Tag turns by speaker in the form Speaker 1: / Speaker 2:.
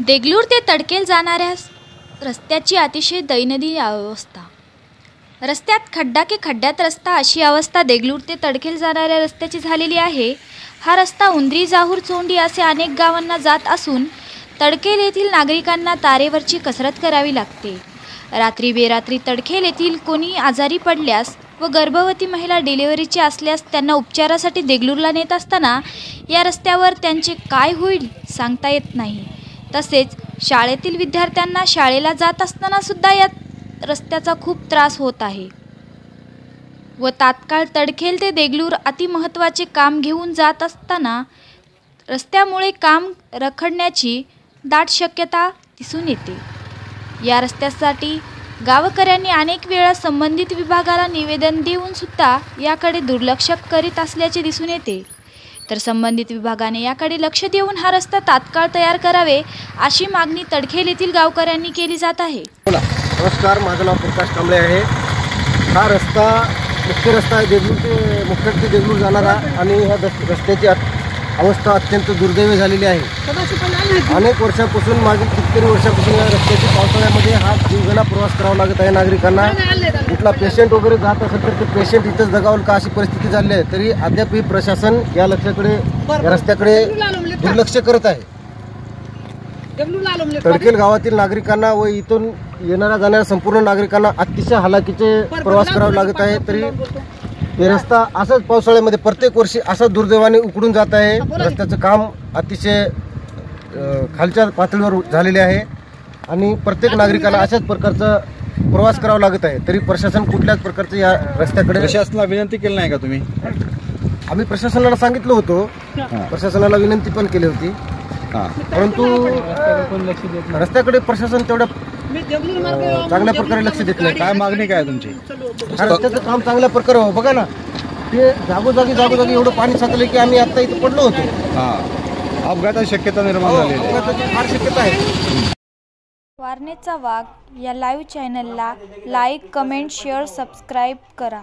Speaker 1: देगलूर ते तडकेल जाणाऱ्या रस्त्याची अतिशय दयनीय अवस्था। रस्त्यात खड्डा की खड्ड्यात रस्ता अशी अवस्था देगलूर ते तडकेल जाणाऱ्या रस्त्याची झालेली आहे। हा रस्ता उंद्री, जाहूर, चोंडी असे अनेक गावांना जात असून तडकेल येथील नागरिकांना तारेवरची कसरत करावी लागते। रात्री बेरात्री तडकेल येथील कोणी आजारी पडल्यास व गर्भवती महिला डिलिव्हरीची असल्यास त्यांना उपचारासाठी देगलूरला नेत असताना या रस्त्यावर त्यांचे काय होईल सांगता येत नाही। तसेच शाळेतील विद्यार्थ्यांना शाळेला जात असताना सुद्धा या रस्त्याचा खूप त्रास होत आहे व तात्काळ तडकेल ते देगलूर अति महत्त्वाचे काम घेऊन जात असताना रस्त्यामुळे काम रखडण्याची दाट शक्यता दिसून येते। या रस्त्यासाठी गावकऱ्यांनी अनेक वेळा संबंधित विभागाला निवेदन देऊन सुद्धा याकडे दुर्लक्ष करीत असल्याचे दिसून येते। तर संबंधित विभागाने याकडे लक्ष देऊन हा रस्ता तात्काळ तयार करावे अशी मागणी तडकेल येथील गावकऱ्यांनी केली जात आहे।
Speaker 2: नमस्कार, माझं नाव प्रकाश कांबळे आहे। हा रस्ता मुख्य रस्ता आहे देगलूर ते मुख्य ते देगलूर जाणारा आणि ह्या रस्त्याची अवस्था अत्यंत दुर्दैवी झालेली आहे। अनेक वर्षापासून मागील कितीतरी वर्षापासून या रस्त्याची पावसाळ्यामध्ये हा जीवघेणा प्रवास करावा लागत आहे नागरिकांना। कुठला पेशंट वगैरे जात असेल तर ते पेशंट इथंच जगावं का अशी परिस्थिती झाली आहे। तरी अद्यापही प्रशासन या रस्त्याकडे दुर्लक्ष करत आहे। तडकेल गावातील नागरिकांना व इथून येणाऱ्या जाणाऱ्या संपूर्ण नागरिकांना अतिशय हालाकीचे प्रवास करावा लागत आहे। तरी हे रस्ता असाच पावसाळ्यामध्ये प्रत्येक वर्षी असाच दुर्दैवाने उकडून जात आहे। रस्त्याचं काम अतिशय खालच्या पातळीवर झालेले आहे आणि प्रत्येक नागरिकाला अशाच प्रकारचा प्रवास करावा लागत आहे। तरी प्रशासन कुठल्याच प्रकारचं या रस्त्याकडे
Speaker 3: प्रशासनाला विनंती केली नाही का तुम्ही?
Speaker 2: आम्ही प्रशासनाला सांगितलं होतं, प्रशासनाला विनंती पण केली होती, परंतु रस्त्याकडे प्रशासन तेवढ्या चांगल्या प्रकारे लक्ष देत नाही।
Speaker 3: काय मागणी काय तुमची?
Speaker 2: रस्त्याचं काम चांगल्या प्रकारे व्हावं। बघा ना, ते जागोजागी एवढं पाणी साचलं की आम्ही आता इथे पडलो होतो।
Speaker 3: अपघाताची शक्यता निर्माण झाली
Speaker 2: अपघाताची फार शक्यता आहे।
Speaker 1: वारणेचा वाघ या लाईव्ह चॅनलला लाईक, कमेंट, शेअर, सबस्क्राईब करा।